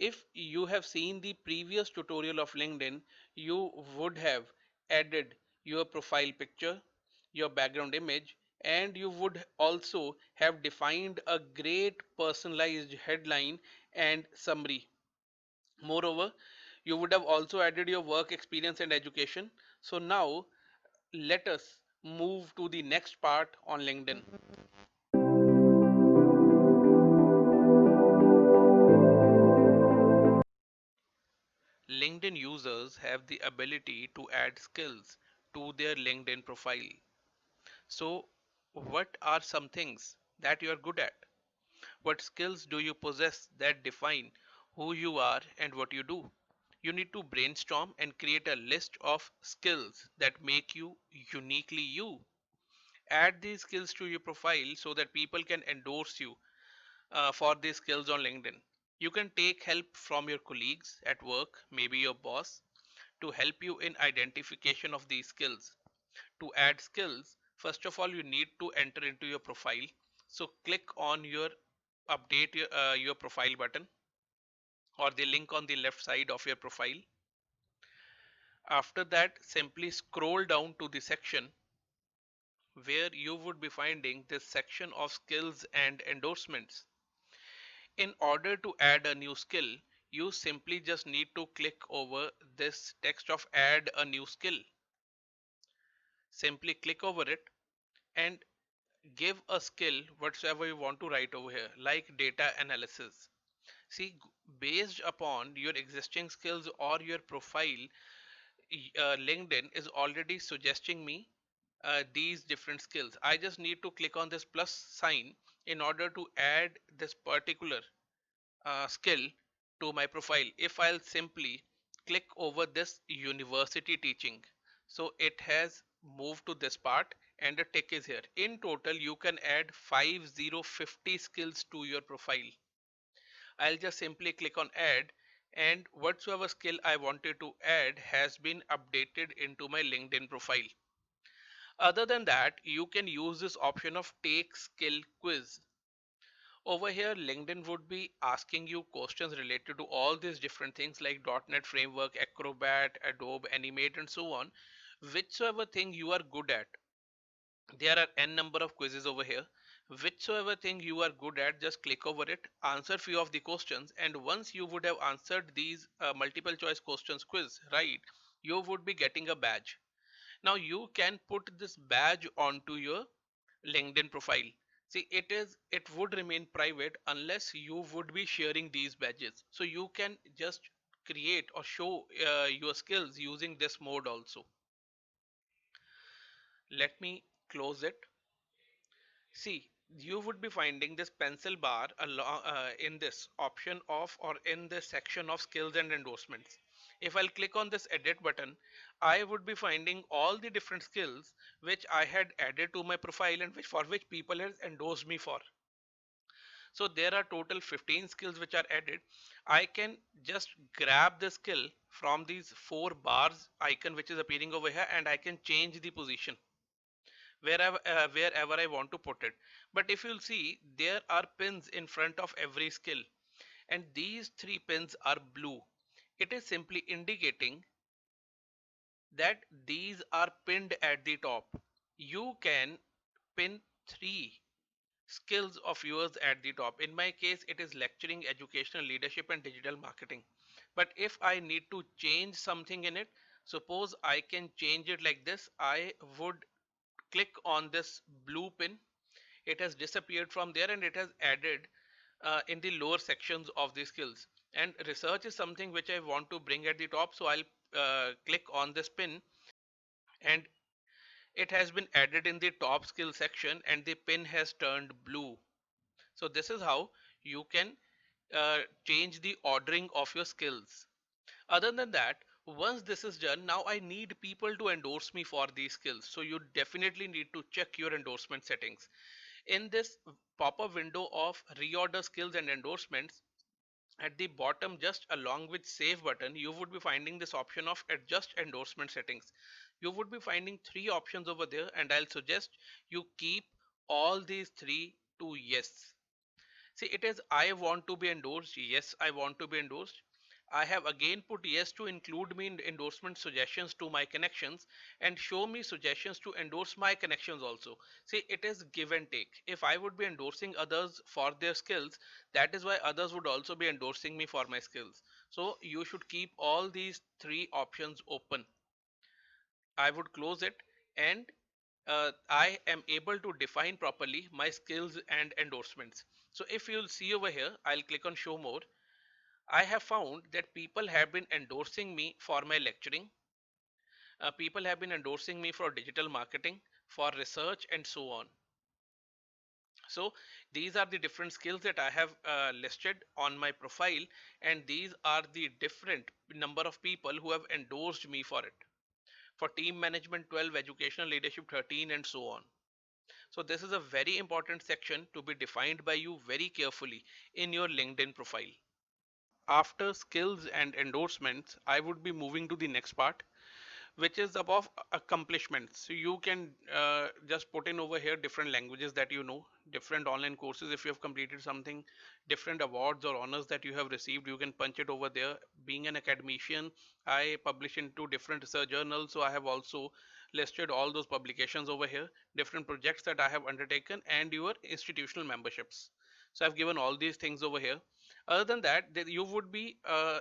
If you have seen the previous tutorial of LinkedIn, you would have added your profile picture, your background image, and you would also have defined a great personalized headline and summary. Moreover, you would have also added your work experience and education. So now let us move to the next part on LinkedIn. LinkedIn users have the ability to add skills to their LinkedIn profile. So, what are some things that you are good at? What skills do you possess that define who you are and what you do? You need to brainstorm and create a list of skills that make you uniquely you. Add these skills to your profile so that people can endorse you for these skills on LinkedIn. You can take help from your colleagues at work, maybe your boss, to help you in identification of these skills. To add skills, first of all, you need to enter into your profile. So click on your update your profile button or the link on the left side of your profile. After that, simply scroll down to the section where you would be finding this section of skills and endorsements. In order to add a new skill, you simply just need to click over this text of add a new skill. Simply click over it and give a skill whatsoever you want to write over here, like data analysis. See, based upon your existing skills or your profile, LinkedIn is already suggesting me these different skills. I just need to click on this plus sign in order to add this particular skill to my profile. If I'll simply click over this university teaching, so it has moved to this part and the tick is here. In total, you can add 5050 skills to your profile. I'll just simply click on add, and whatsoever skill I wanted to add has been updated into my LinkedIn profile. Other than that, you can use this option of take skill quiz. Over here, LinkedIn would be asking you questions related to all these different things like .NET Framework, Acrobat, Adobe, Animate, and so on. Whichsoever thing you are good at, there are n number of quizzes over here. Whichsoever thing you are good at, just click over it, answer few of the questions, and once you would have answered these multiple choice questions quiz, right, you would be getting a badge. Now you can put this badge onto your LinkedIn profile. See, it would remain private unless you would be sharing these badges. So you can just create or show your skills using this mode also. Let me close it. See, you would be finding this pencil bar along in this option of or in this section of skills and endorsements. If I'll click on this edit button, I would be finding all the different skills which I had added to my profile and which for which people has endorsed me for. So there are total 15 skills which are added. I can just grab the skill from these four bars icon which is appearing over here, and I can change the position wherever I want to put it. But if you'll see, there are pins in front of every skill, and these three pins are blue. It is simply indicating that these are pinned at the top. You can pin three skills of yours at the top. In my case, it is lecturing, educational leadership, and digital marketing. But if I need to change something in it, suppose I can change it like this. I would click on this blue pin. It has disappeared from there and it has added in the lower sections of the skills. And research is something which I want to bring at the top. So I'll click on this pin, and it has been added in the top skill section and the pin has turned blue. So this is how you can change the ordering of your skills. Other than that, once this is done, now I need people to endorse me for these skills. So you definitely need to check your endorsement settings. In this pop-up window of reorder skills and endorsements, at the bottom just along with save button, you would be finding this option of adjust endorsement settings. You would be finding three options over there, and I'll suggest you keep all these three to yes. See, it is I want to be endorsed. Yes, I want to be endorsed. I have again put yes to include me in endorsement suggestions to my connections and show me suggestions to endorse my connections also. See, it is give and take. If I would be endorsing others for their skills, that is why others would also be endorsing me for my skills. So you should keep all these three options open. I would close it, and I am able to define properly my skills and endorsements. So if you'll see over here, I'll click on show more. I have found that people have been endorsing me for my lecturing. People have been endorsing me for digital marketing, for research, and so on. So these are the different skills that I have listed on my profile, and these are the different number of people who have endorsed me for it. For team management 12, educational leadership 13, and so on. So this is a very important section to be defined by you very carefully in your LinkedIn profile. After skills and endorsements, I would be moving to the next part, which is above accomplishments. So you can just put in over here different languages that you know, different online courses if you have completed something, different awards or honors that you have received, you can punch it over there. Being an academician, I publish into different research journals, so I have also listed all those publications over here, different projects that I have undertaken, and your institutional memberships. So I've given all these things over here. Other than that, you would be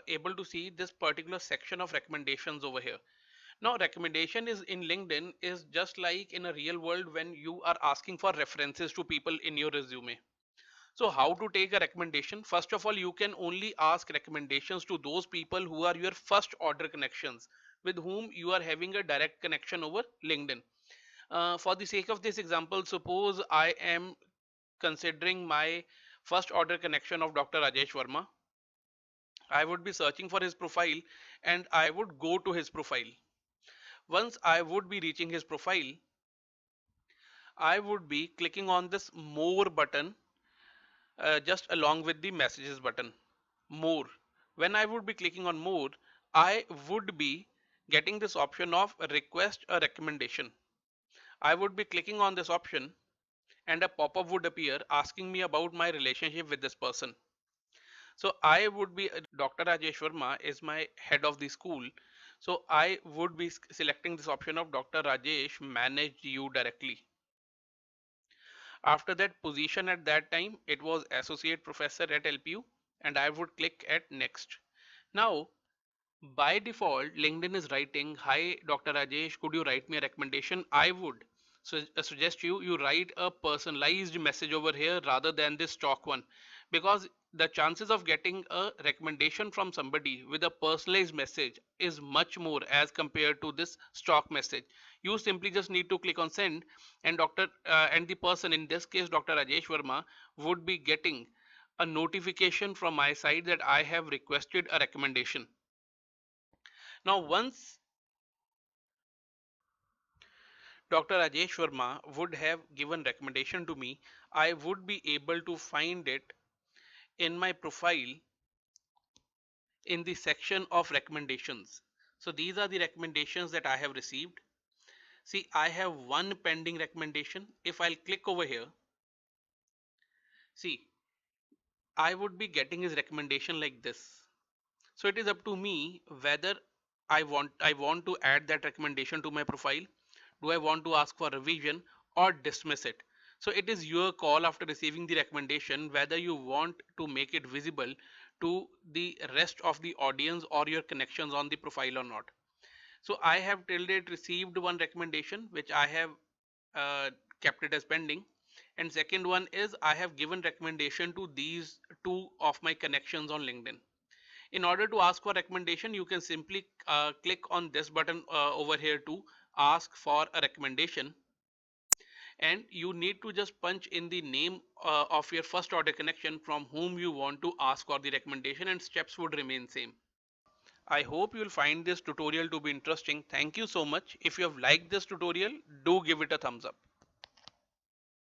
able to see this particular section of recommendations over here. Now, recommendation is in LinkedIn is just like in a real world when you are asking for references to people in your resume. So how to take a recommendation? First of all, you can only ask recommendations to those people who are your first order connections, with whom you are having a direct connection over LinkedIn. For the sake of this example, suppose I am considering my first order connection of Dr. Rajesh Verma. I would be searching for his profile and I would go to his profile. Once I would be reaching his profile, I would be clicking on this more button just along with the messages button. More. When I would be clicking on more, I would be getting this option of request a recommendation. I would be clicking on this option and a pop-up would appear asking me about my relationship with this person. So I would be Dr. Rajesh Verma is my head of the school. So I would be selecting this option of Dr. Rajesh manage you directly. After that position at that time, it was associate professor at LPU, and I would click at next. Now, by default, LinkedIn is writing, "Hi, Dr. Rajesh, could you write me a recommendation?" I would suggest you write a personalized message over here rather than this stock one, because the chances of getting a recommendation from somebody with a personalized message is much more as compared to this stock message. You simply just need to click on send, and the person, in this case Dr. Rajesh Verma, would be getting a notification from my side that I have requested a recommendation. Now, once Dr. Rajesh Verma would have given recommendation to me, I would be able to find it in my profile in the section of recommendations. So these are the recommendations that I have received. See, I have one pending recommendation. If I'll click over here, see, I would be getting his recommendation like this. So it is up to me whether I want to add that recommendation to my profile. Do I want to ask for revision or dismiss it? So it is your call after receiving the recommendation whether you want to make it visible to the rest of the audience or your connections on the profile or not. So I have till date received one recommendation which I have uh, kept it as pending, and second one is I have given recommendation to these two of my connections on LinkedIn. In order to ask for recommendation, you can simply click on this button over here to ask for a recommendation, and you need to just punch in the name of your first order connection from whom you want to ask for the recommendation, and steps would remain same. I hope you will find this tutorial to be interesting. Thank you so much. If you have liked this tutorial, do give it a thumbs up.